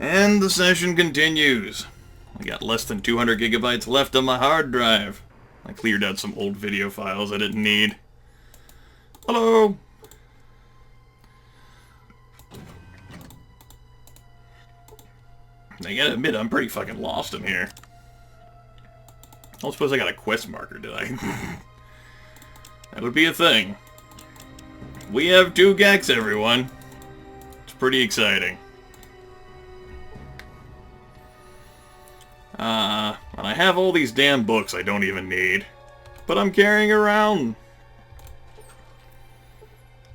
And the session continues. I got less than 200 gigabytes left on my hard drive. I cleared out some old video files I didn't need. Hello! I gotta admit, I'm pretty fucking lost in here. I don't suppose I got a quest marker, did I? That would be a thing. We have 2 Gex, everyone. It's pretty exciting. And I have all these damn books I don't even need. But I'm carrying around.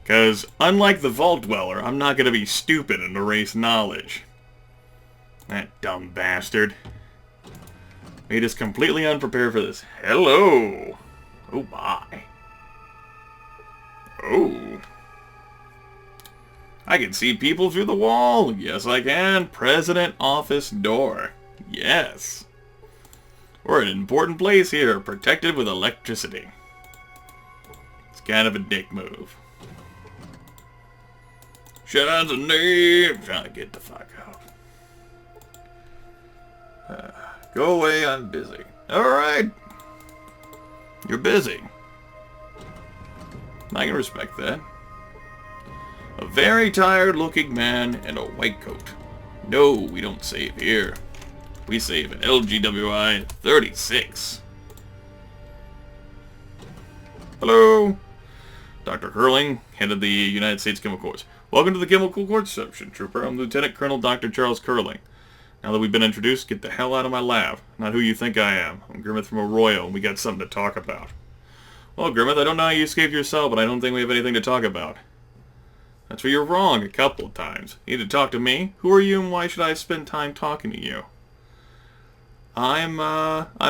Because, unlike the Vault Dweller, I'm not going to be stupid and erase knowledge. That dumb bastard. Made us completely unprepared for this. Hello! Oh my. Oh. I can see people through the wall. Yes, I can. President office door. Yes. We're in an important place here, protected with electricity. It's kind of a dick move. Shines a name. Trying to get the fuck out. Go away, I'm busy. Alright. You're busy. I can respect that. A very tired-looking man in a white coat. No, we don't save here. We save at LGWI 36. Hello! Dr. Curling, head of the United States Chemical Corps. Welcome to the Chemical Corps Reception, Trooper. I'm Lieutenant Colonel Dr. Charles Curling. Now that we've been introduced, get the hell out of my lab. Not who you think I am. I'm Grimith from Arroyo, and we got something to talk about. Well, Grimith, I don't know how you escaped your cell, but I don't think we have anything to talk about. That's where you're wrong a couple of times. You need to talk to me? Who are you, and why should I spend time talking to you? I'm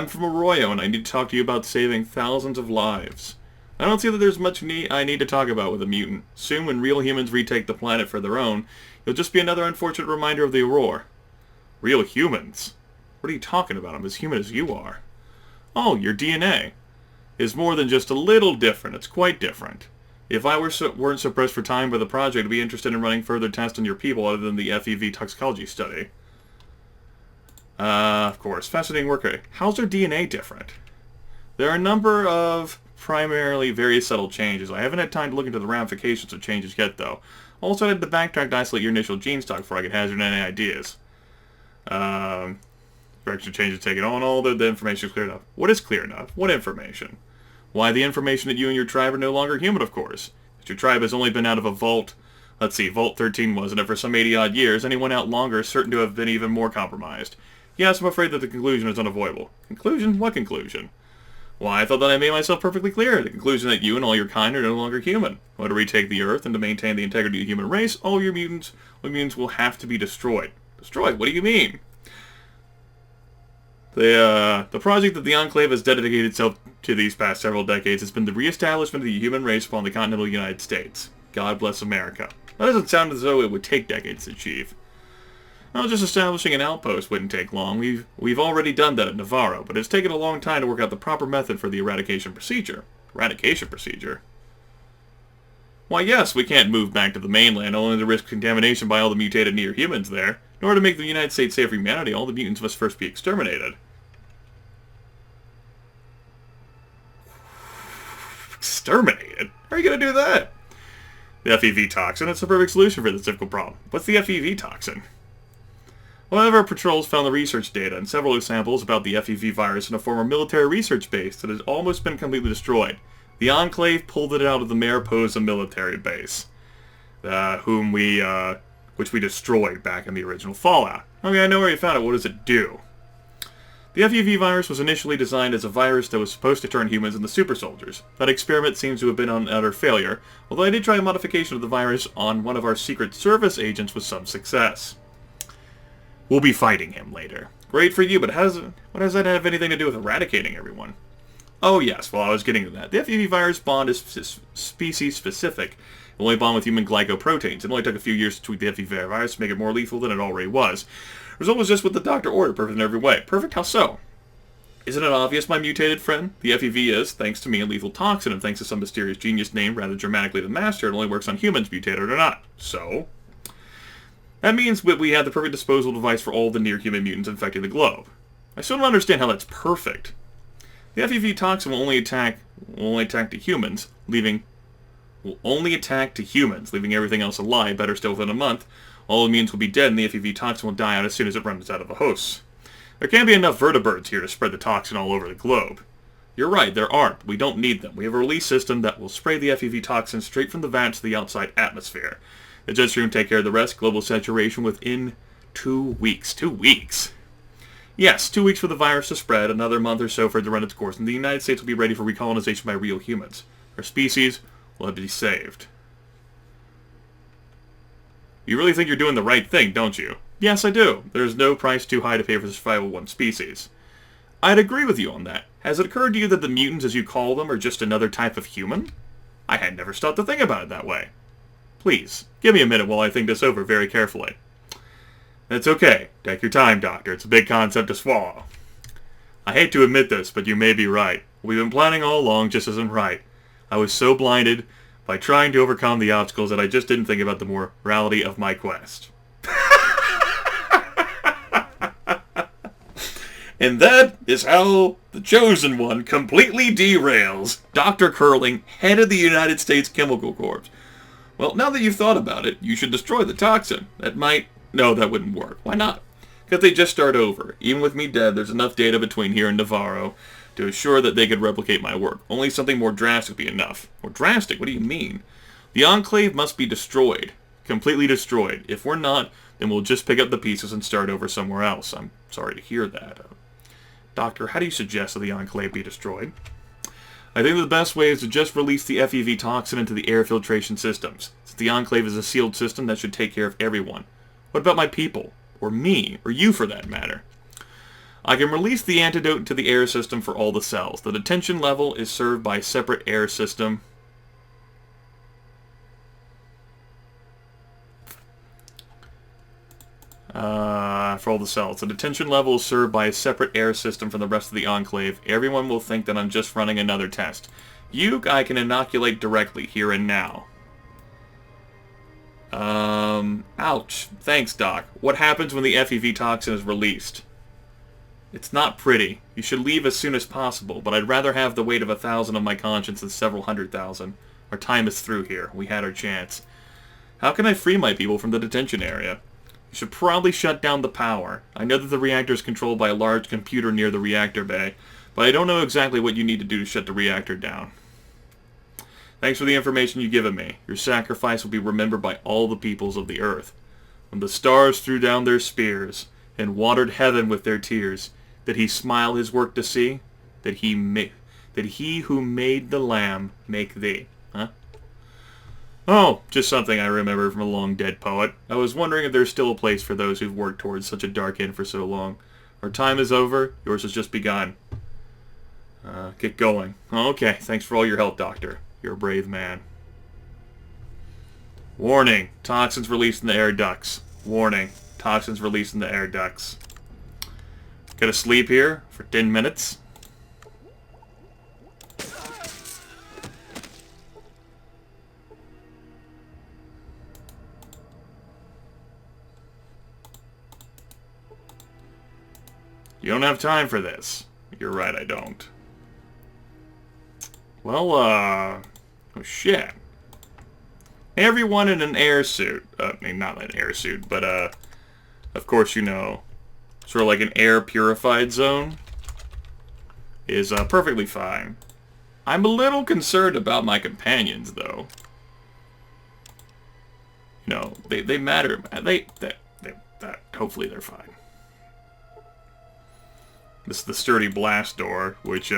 from Arroyo, and I need to talk to you about saving thousands of lives. I don't see that there's much I need to talk about with a mutant. Soon, when real humans retake the planet for their own, you'll just be another unfortunate reminder of the Aurora. Real humans? What are you talking about? I'm as human as you are. Oh, your DNA is more than just a little different. It's quite different. If I weren't so pressed for time by the project, I'd be interested in running further tests on your people other than the FEV toxicology study. Of course. Fascinating work. How's their DNA different? There are a number of primarily very subtle changes. I haven't had time to look into the ramifications of changes yet, though. Also, I had to backtrack to isolate your initial gene stock before I could hazard any ideas. Direction changes taken on, all the information is clear enough. What is clear enough? What information? Why, the information that you and your tribe are no longer human, of course. But your tribe has only been out of a vault. Let's see, Vault 13 wasn't it, for some 80-odd years. Anyone out longer is certain to have been even more compromised. Yes, I'm afraid that the conclusion is unavoidable. Conclusion? What conclusion? Why, I thought that I made myself perfectly clear. The conclusion that you and all your kind are no longer human. Well, to retake the Earth and to maintain the integrity of the human race, all mutants will have to be destroyed. Destroyed? What do you mean? The project that the Enclave has dedicated itself to these past several decades has been the reestablishment of the human race upon the continental United States. God bless America. That doesn't sound as though it would take decades to achieve. Well, just establishing an outpost wouldn't take long. We've already done that at Navarro, but it's taken a long time to work out the proper method for the eradication procedure. Eradication procedure? Why, yes, we can't move back to the mainland, only to risk contamination by all the mutated near-humans there. In order to make the United States safe for humanity, all the mutants must first be exterminated. Exterminated? How are you going to do that? The FEV toxin, it's the perfect solution for this difficult problem. What's the FEV toxin? One of our patrols found the research data and several examples about the FEV virus in a former military research base that has almost been completely destroyed. The Enclave pulled it out of the Mariposa military base, which we destroyed back in the original Fallout. Okay, I know where you found it. What does it do? The FEV virus was initially designed as a virus that was supposed to turn humans into super soldiers. That experiment seems to have been an utter failure, although I did try a modification of the virus on one of our Secret Service agents with some success. We'll be fighting him later. Great for you, but what does that have anything to do with eradicating everyone? Oh yes, well I was getting to that. The FEV virus bond is species-specific. It only bond with human glycoproteins. It only took a few years to tweak the FEV virus to make it more lethal than it already was. The result was just what the doctor ordered, perfect in every way. Perfect? How so? Isn't it obvious, my mutated friend? The FEV is, thanks to me, a lethal toxin, and thanks to some mysterious genius named rather dramatically the Master, it only works on humans, mutated or not. So? That means that we have the perfect disposal device for all the near-human mutants infecting the globe. I still don't understand how that's perfect. The FEV toxin will only attack to humans, leaving everything else alive. Better still, within a month, all the mutants will be dead, and the FEV toxin will die out as soon as it runs out of the hosts. There can't be enough vertebrates here to spread the toxin all over the globe. You're right, there aren't. We don't need them. We have a release system that will spray the FEV toxin straight from the vat to the outside atmosphere. The jet stream will take care of the rest. Global saturation within 2 weeks. 2 weeks? Yes, 2 weeks for the virus to spread, another month or so for it to run its course, and the United States will be ready for recolonization by real humans. Our species will have to be saved. You really think you're doing the right thing, don't you? Yes, I do. There's no price too high to pay for the survival of one species. I'd agree with you on that. Has it occurred to you that the mutants, as you call them, are just another type of human? I had never stopped to think about it that way. Please, give me a minute while I think this over very carefully. That's okay. Take your time, Doctor. It's a big concept to swallow. I hate to admit this, but you may be right. What we've been planning all along just isn't right. I was so blinded by trying to overcome the obstacles that I just didn't think about the morality of my quest. And that is how the Chosen One completely derails Dr. Curling, head of the United States Chemical Corps. Well, now that you've thought about it, you should destroy the toxin. No, that wouldn't work. Why not? Because they just start over. Even with me dead, there's enough data between here and Navarro to assure that they could replicate my work. Only something more drastic would be enough. More drastic? What do you mean? The Enclave must be destroyed. Completely destroyed. If we're not, then we'll just pick up the pieces and start over somewhere else. I'm sorry to hear that. Doctor, how do you suggest that the Enclave be destroyed? I think that the best way is to just release the FEV toxin into the air filtration systems. Since the Enclave is a sealed system, that should take care of everyone. What about my people? Or me? Or you, for that matter? I can release the antidote into the air system for all the cells. The detention level is served by a separate air system. For all the cells. The detention level is served by a separate air system from the rest of the Enclave. Everyone will think that I'm just running another test. You, I can inoculate directly, here and now. Ouch. Thanks, Doc. What happens when the FEV toxin is released? It's not pretty. You should leave as soon as possible, but I'd rather have the weight of 1,000 on my conscience than several 100,000. Our time is through here. We had our chance. How can I free my people from the detention area? You should probably shut down the power. I know that the reactor is controlled by a large computer near the reactor bay, but I don't know exactly what you need to do to shut the reactor down. Thanks for the information you've given me. Your sacrifice will be remembered by all the peoples of the earth. When the stars threw down their spears and watered heaven with their tears, did he smile his work to see? Did he who made the lamb make thee? Huh? Oh, just something I remember from a long-dead poet. I was wondering if there's still a place for those who've worked towards such a dark end for so long. Our time is over. Yours has just begun. Get going. Okay, thanks for all your help, Doctor. You're a brave man. Warning. Toxins released in the air ducts. Warning. Toxins released in the air ducts. Gotta sleep here for 10 minutes. You don't have time for this. You're right, I don't. Well, oh shit. Everyone in an air suit. I mean, not an air suit, but, of course, you know, sort of like an air purified zone is, perfectly fine. I'm a little concerned about my companions, though. You know, they matter. Hopefully they're fine. This is the sturdy blast door, which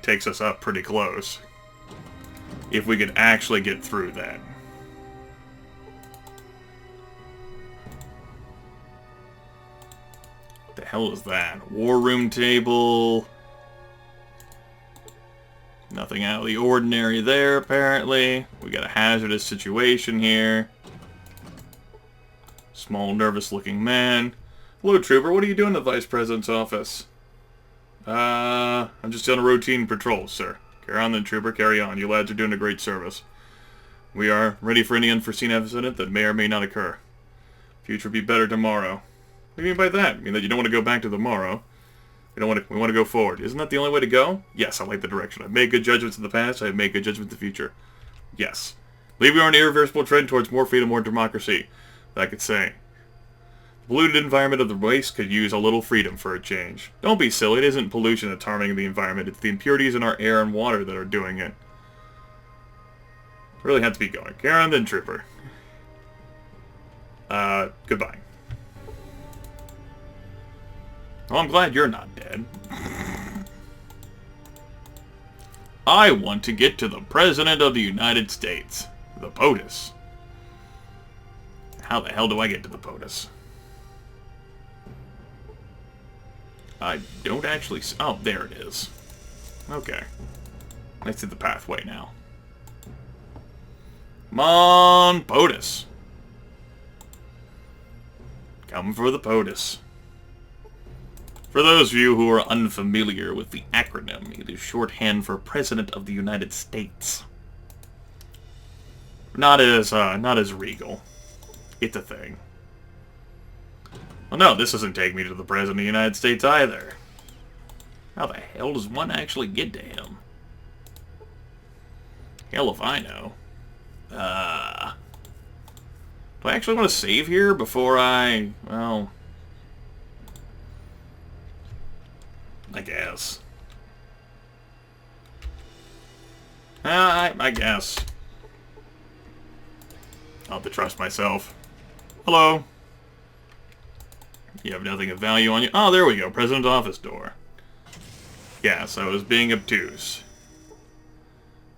takes us up pretty close. If we could actually get through that. What the hell is that? War room table. Nothing out of the ordinary there, apparently. We got a hazardous situation here. Small, nervous-looking man. Hello, Trooper. What are you doing in the Vice President's office? I'm just on a routine patrol, sir. Carry on then, Trooper. Carry on. You lads are doing a great service. We are ready for any unforeseen incident that may or may not occur. Future will be better tomorrow. What do you mean by that? I mean that you don't want to go back to tomorrow. We want to go forward. Isn't that the only way to go? Yes, I like the direction. I've made good judgments in the past. I have made good judgments in the future. Yes. Believe we are on an irreversible trend towards more freedom, more democracy. That I could say. The polluted environment of the waste could use a little freedom for a change. Don't be silly. It isn't pollution that's harming the environment. It's the impurities in our air and water that are doing it. Really had to be going. Karen, then Trooper. Goodbye. Well, I'm glad you're not dead. I want to get to the President of the United States. The POTUS. How the hell do I get to the POTUS? I don't actually... Oh, there it is. Okay. I see the pathway now. Come on, POTUS. Come for the POTUS. For those of you who are unfamiliar with the acronym, it is shorthand for President of the United States. Not as regal. It's a thing. Well, no, this doesn't take me to the President of the United States either. How the hell does one actually get to him? Hell if I know. Do I actually want to save here before I... Well... I guess. I guess. I'll have to trust myself. Hello. You have nothing of value on you. Oh, there we go. President's office door. Yes, I was being obtuse.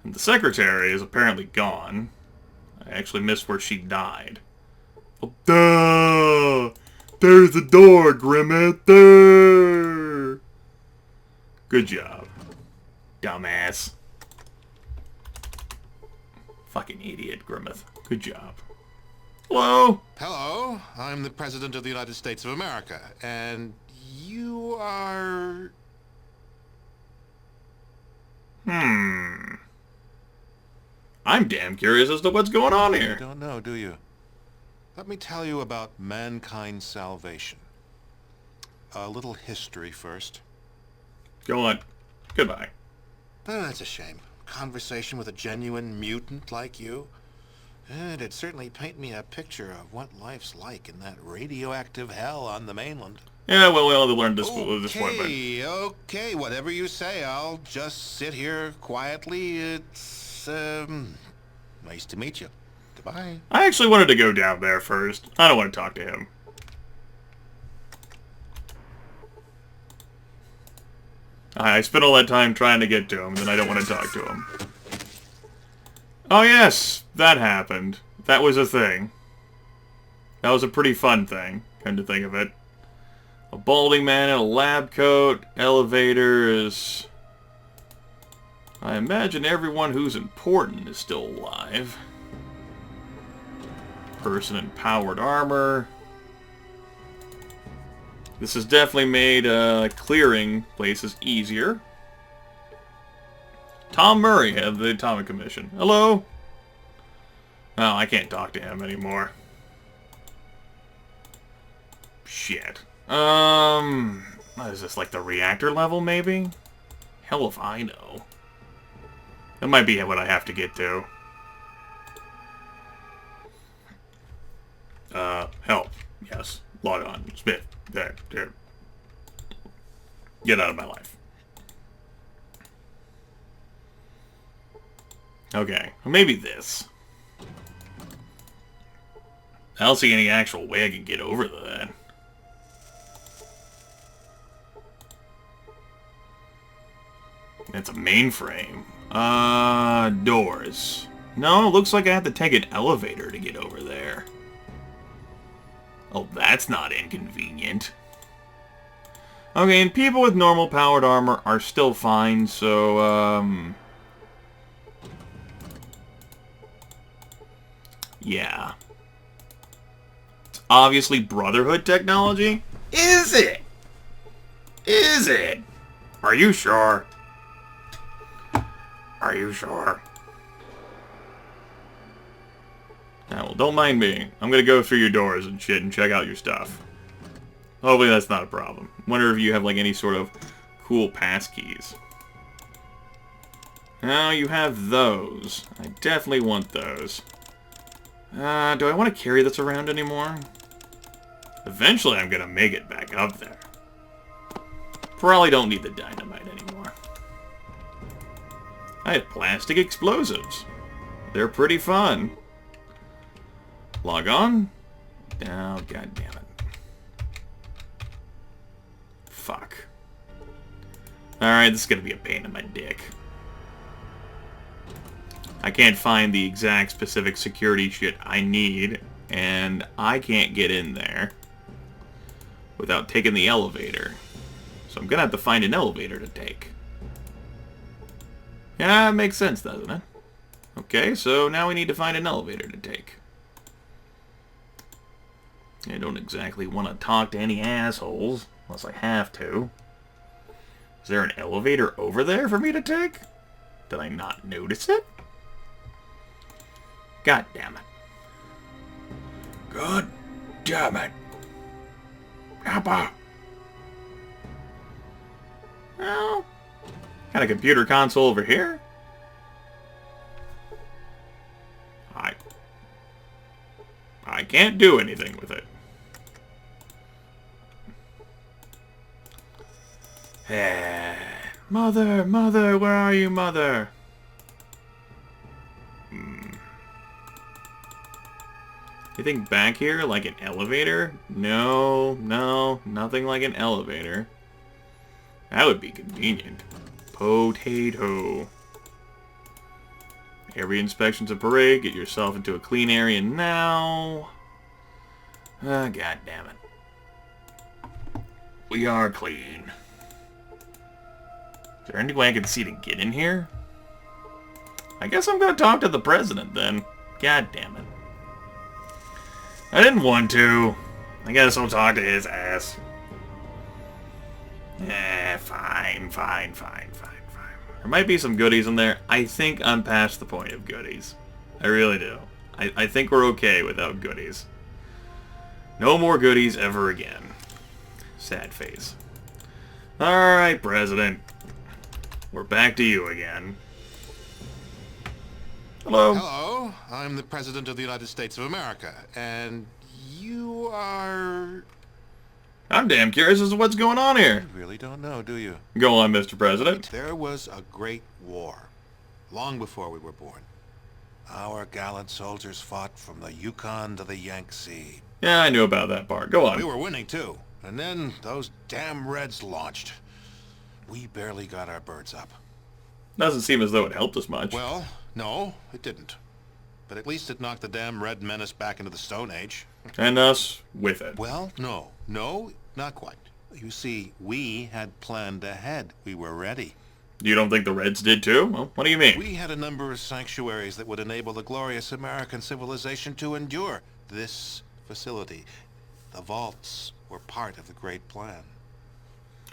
And the secretary is apparently gone. I actually missed where she died. Oh, duh! There's the door, Grimith! There! Good job. Dumbass. Fucking idiot, Grimith. Good job. Hello? Hello, I'm the President of the United States of America, and you are... I'm damn curious as to what's going on here. You don't know, do you? Let me tell you about mankind's salvation. A little history first. Go on. Goodbye. Oh, that's a shame. Conversation with a genuine mutant like you. It'd certainly paint me a picture of what life's like in that radioactive hell on the mainland. Yeah, well, we all learned this point, but... Okay, whatever you say. I'll just sit here quietly. It's, nice to meet you. Goodbye. I actually wanted to go down there first. I don't want to talk to him. I spent all that time trying to get to him, and then I don't want to talk to him. Oh yes, that happened. That was a thing. That was a pretty fun thing, come to think of it. A balding man in a lab coat, elevators. I imagine everyone who's important is still alive. Person in powered armor. This has definitely made clearing places easier. Tom Murray, head of the Atomic Commission. Hello? Oh, I can't talk to him anymore. Shit. What is this, like the reactor level, maybe? Hell if I know. That might be what I have to get to. Help. Yes. Log on. Smith. There. Get out of my life. Okay. Well, maybe this. I don't see any actual way I can get over that. It's a mainframe. Doors. No, it looks like I have to take an elevator to get over there. Oh, that's not inconvenient. Okay, and people with normal powered armor are still fine, so, yeah. It's obviously Brotherhood technology? Is it? Is it? Are you sure? Are you sure? Ah, well, don't mind me. I'm gonna go through your doors and shit and check out your stuff. Hopefully that's not a problem. Wonder if you have, like, any sort of cool passkeys. Oh, you have those. I definitely want those. Do I want to carry this around anymore? Eventually I'm gonna make it back up there. Probably don't need the dynamite anymore. I have plastic explosives. They're pretty fun. Log on? Oh, god damn it. Fuck. Alright, this is gonna be a pain in my dick. I can't find the exact specific security shit I need, and I can't get in there without taking the elevator. So I'm gonna have to find an elevator to take. Yeah, it makes sense, doesn't it? Okay, so now we need to find an elevator to take. I don't exactly want to talk to any assholes, unless I have to. Is there an elevator over there for me to take? Did I not notice it? God damn it. God damn it. Appa. Well, got a computer console over here. I can't do anything with it. Mother, mother, where are you, mother? You think back here like an elevator? No, nothing like an elevator. That would be convenient. Potato. Area inspection's a parade. Get yourself into a clean area now. Ah, god damn it. We are clean. Is there any way I can see to get in here? I guess I'm gonna talk to the president then. God damn it. I didn't want to. I guess I'll talk to his ass. Fine. There might be some goodies in there. I think I'm past the point of goodies. I really do. I think we're okay without goodies. No more goodies ever again. Sad face. Alright, President. We're back to you again. Hello. Hello, I'm the President of the United States of America, and you are... I'm damn curious as to what's going on here. You really don't know, do you? Go on, Mr. President. There was a great war, long before we were born. Our gallant soldiers fought from the Yukon to the Yangtze. Yeah, I knew about that part. Go on. We were winning, too. And then those damn Reds launched. We barely got our birds up. Doesn't seem as though it helped us much. Well, no, it didn't. But at least it knocked the damn Red Menace back into the Stone Age. And us with it. Well, no, not quite. You see, we had planned ahead. We were ready. You don't think the Reds did too? Well, what do you mean? We had a number of sanctuaries that would enable the glorious American civilization to endure. This facility, the vaults, were part of the great plan.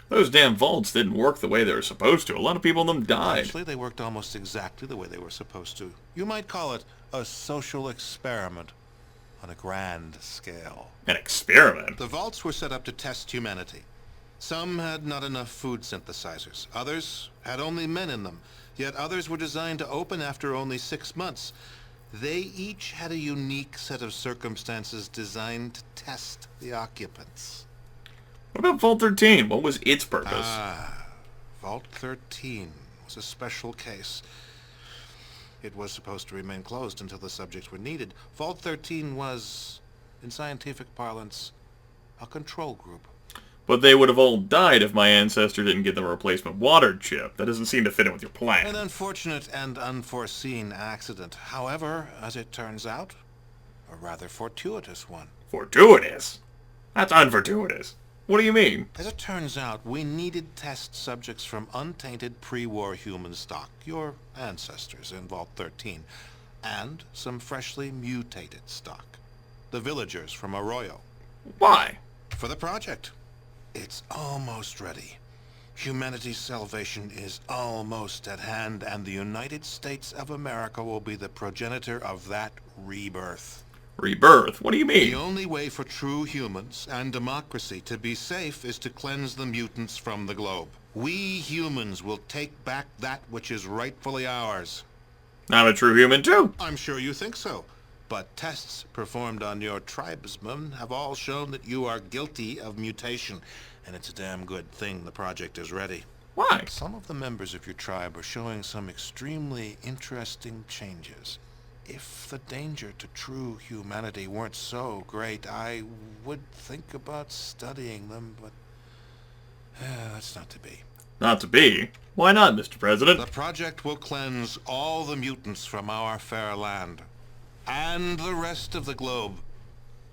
Those damn vaults didn't work the way they were supposed to. A lot of people in them died. Actually, they worked almost exactly the way they were supposed to. You might call it a social experiment on a grand scale. An experiment? The vaults were set up to test humanity. Some had not enough food synthesizers. Others had only men in them. Yet others were designed to open after only 6 months. They each had a unique set of circumstances designed to test the occupants. What about Vault 13? What was its purpose? Vault 13 was a special case. It was supposed to remain closed until the subjects were needed. Vault 13 was, in scientific parlance, a control group. But they would have all died if my ancestor didn't get them a replacement water chip. That doesn't seem to fit in with your plan. An unfortunate and unforeseen accident. However, as it turns out, a rather fortuitous one. Fortuitous? That's unfortuitous. What do you mean? As it turns out, we needed test subjects from untainted pre-war human stock, your ancestors in Vault 13, and some freshly mutated stock, the villagers from Arroyo. Why? For the project. It's almost ready. Humanity's salvation is almost at hand, and the United States of America will be the progenitor of that rebirth. Rebirth? What do you The mean? only way for true humans and democracy to be safe is to cleanse the mutants from the globe. We humans will take back that which is rightfully ours. I'm a true human too. I'm sure you think so. But tests performed on your tribesmen have all shown that you are guilty of mutation. And it's a damn good thing the project is ready. Why? Some of the members of your tribe are showing some extremely interesting changes. If the danger to true humanity weren't so great, I would think about studying them, but that's not to be. Not to be. Why not, Mr. President? The project will cleanse all the mutants from our fair land, and the rest of the globe.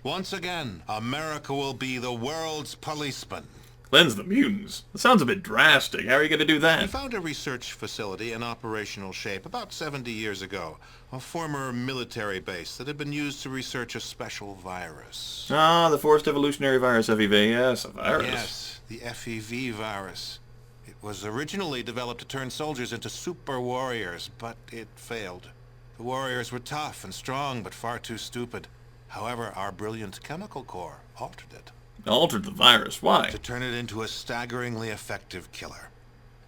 Once again, America will be the world's policeman. Cleanse the mutants? That sounds a bit drastic. How are you going to do We that? found a research facility in operational shape about 70 years ago. A former military base that had been used to research a special virus. Ah, the forced evolutionary virus, FEV. Yes, a virus. Yes, the FEV virus. It was originally developed to turn soldiers into super warriors, but it failed. The warriors were tough and strong, but far too stupid. However, our brilliant chemical core altered it. Altered the virus. Why? To turn it into a staggeringly effective killer.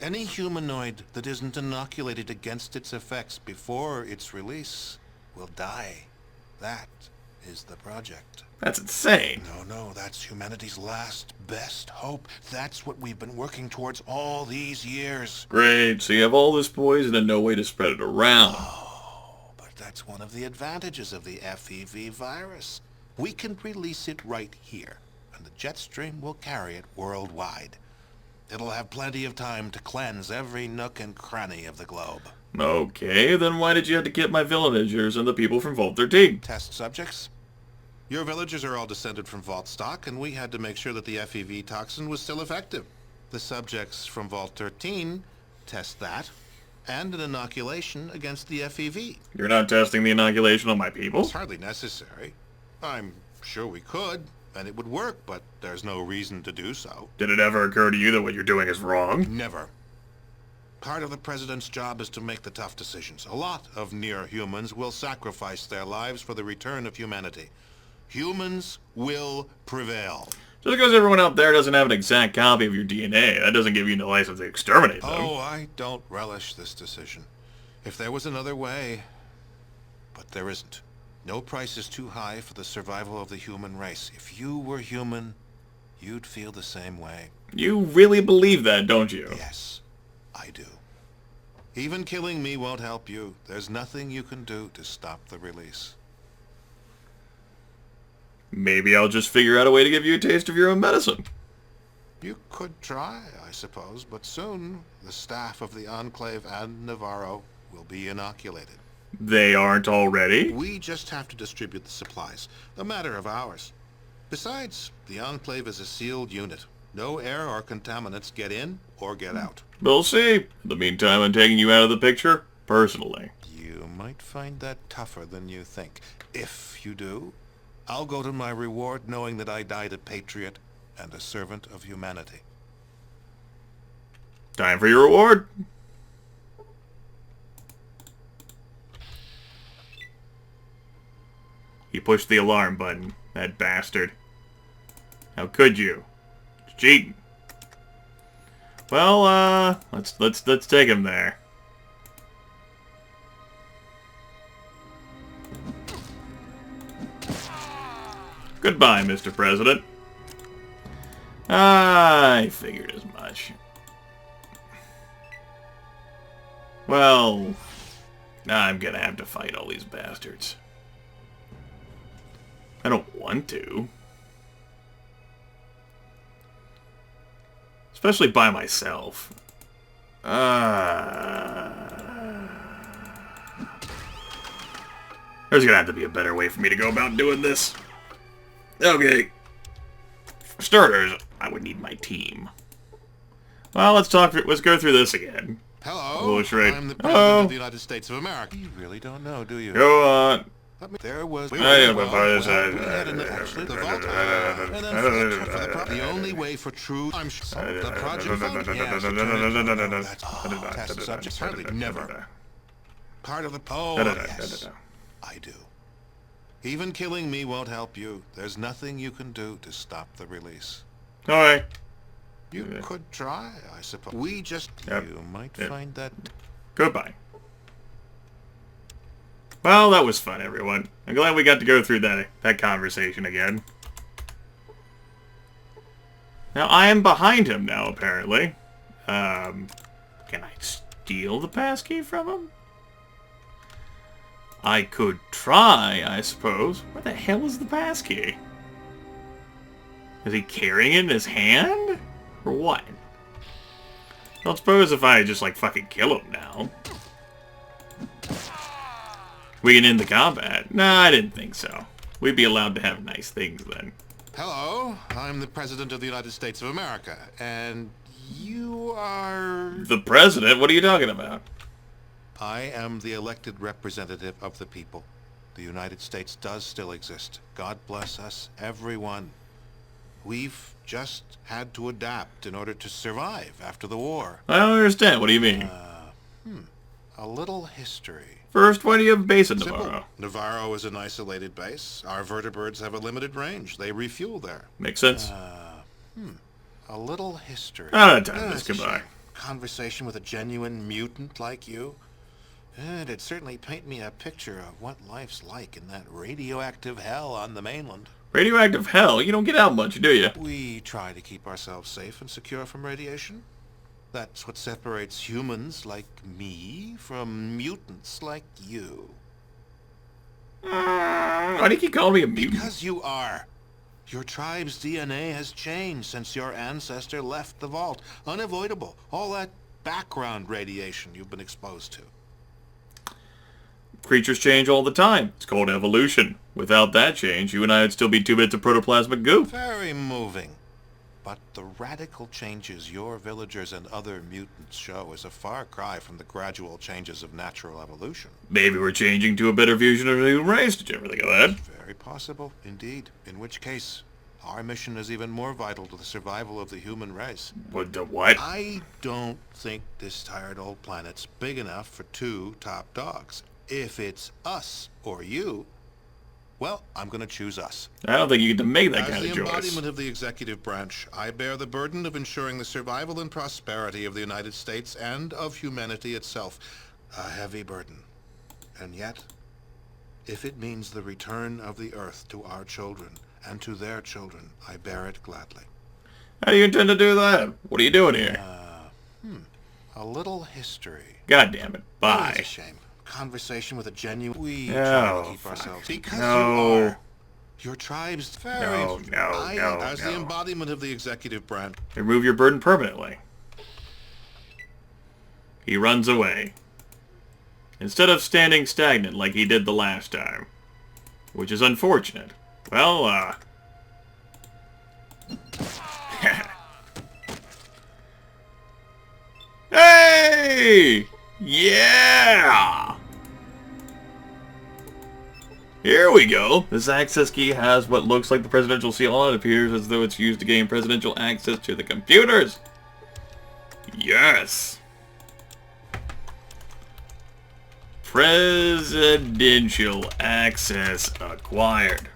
Any humanoid that isn't inoculated against its effects before its release will die. That is the project. That's insane. No, that's humanity's last best hope. That's what we've been working towards all these years. Great. So you have all this poison and no way to spread it around. Oh, but that's one of the advantages of the FEV virus. We can release it right here, and the jet stream will carry it worldwide. It'll have plenty of time to cleanse every nook and cranny of the globe. Okay, then why did you have to get my villagers and the people from Vault 13? Test subjects? Your villagers are all descended from Vault stock, and we had to make sure that the FEV toxin was still effective. The subjects from Vault 13 test that, and an inoculation against the FEV. You're not testing the inoculation on my people? It's hardly necessary. I'm sure we could, and it would work, but there's no reason to do so. Did it ever occur to you that what you're doing is wrong? Never. Part of the president's job is to make the tough decisions. A lot of near-humans will sacrifice their lives for the return of humanity. Humans will prevail. Just because everyone out there doesn't have an exact copy of your DNA, that doesn't give you the license to exterminate them. Oh, I don't relish this decision. If there was another way, but there isn't. No price is too high for the survival of the human race. If you were human, you'd feel the same way. You really believe that, don't you? Yes, I do. Even killing me won't help you. There's nothing you can do to stop the release. Maybe I'll just figure out a way to give you a taste of your own medicine. You could try, I suppose, but soon the staff of the Enclave and Navarro will be inoculated. They aren't already? We just have to distribute the supplies. A matter of hours. Besides, the Enclave is a sealed unit. No air or contaminants get in or get out. We'll see. In the meantime, I'm taking you out of the picture, personally. You might find that tougher than you think. If you do, I'll go to my reward knowing that I died a patriot and a servant of humanity. Time for your reward. You pushed the alarm button, that bastard. How could you? It's cheating. Well, let's take him there. Goodbye, Mr. President. I figured as much. Well, I'm gonna have to fight all these bastards. I don't want to. Especially by myself. There's gonna have to be a better way for me to go about doing this. Okay. For starters, I would need my team. Well, let's go through this again. Hello, Oh, that's right. I'm the President Hello. of the United States of America. You really don't know, do you? Go on. There was... I am a actually, the vault, and then for the only way for true... I'm sure the project fund, yes, test subjects hardly never. Part of the... Oh, yes, I do. Even killing me won't help you. There's nothing you can do to stop the release. Alright. You could try, I suppose. Yep. You might Yep. find that... Goodbye. Well, that was fun, everyone. I'm glad we got to go through that conversation again. Now, I am behind him now, apparently. Can I steal the passkey from him? I could try, I suppose. Where the hell is the passkey? Is he carrying it in his hand? Or what? I don't suppose if I just, like, fucking kill him now. We can end the combat. Nah, I didn't think so. We'd be allowed to have nice things then. Hello, I'm the President of the United States of America, and you are... The President? What are you talking about? I am the elected representative of the people. The United States does still exist. God bless us, everyone. We've just had to adapt in order to survive after the war. I don't understand. What do you mean? A little history. First, why do you have a base in Simple. Navarro? Navarro is an isolated base. Our vertebrates have a limited range. They refuel there. Makes sense. A little history. Out of time. This. It's a Goodbye. shame. Conversation with a genuine mutant like you. It'd certainly paint me a picture of what life's like in that radioactive hell on the mainland. Radioactive hell? You don't get out much, do you? We try to keep ourselves safe and secure from radiation. That's what separates humans like me from mutants like you. Why do you keep calling me a mutant? Because you are. Your tribe's DNA has changed since your ancestor left the vault. Unavoidable. All that background radiation you've been exposed to. Creatures change all the time. It's called evolution. Without that change, you and I would still be 2 bits of protoplasmic goo. Very moving. But the radical changes your villagers and other mutants show is a far cry from the gradual changes of natural evolution. Maybe we're changing to a better fusion of the human race. Did you ever think of that? Very possible, indeed. In which case, our mission is even more vital to the survival of the human race. What? The what? I don't think this tired old planet's big enough for 2 top dogs. If it's us or you, well, I'm going to choose us. I don't think you get to make that As kind the of choice. embodiment of the executive branch, I bear the burden of ensuring the survival and prosperity of the United States and of humanity itself. A heavy burden. And yet, if it means the return of the Earth to our children and to their children, I bear it gladly. How do you intend to do that? What are you doing here? A little history. God damn it. Oh, Bye. it's a shame. Conversation with a genuine... We No, try to keep fuck. ourselves... Because No. you are. Your tribe's very... As the embodiment of the executive branch... Remove your burden permanently. He runs away. Instead of standing stagnant like he did the last time. Which is unfortunate. Well, Hey! Yeah! Here we go. This access key has what looks like the presidential seal on it. It appears as though it's used to gain presidential access to the computers. Yes! Presidential access acquired.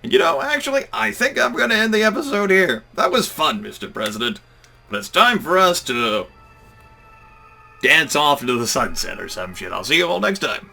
And you know, actually, I think I'm going to end the episode here. That was fun, Mr. President. But it's time for us to dance off into the sunset or some shit. I'll see you all next time.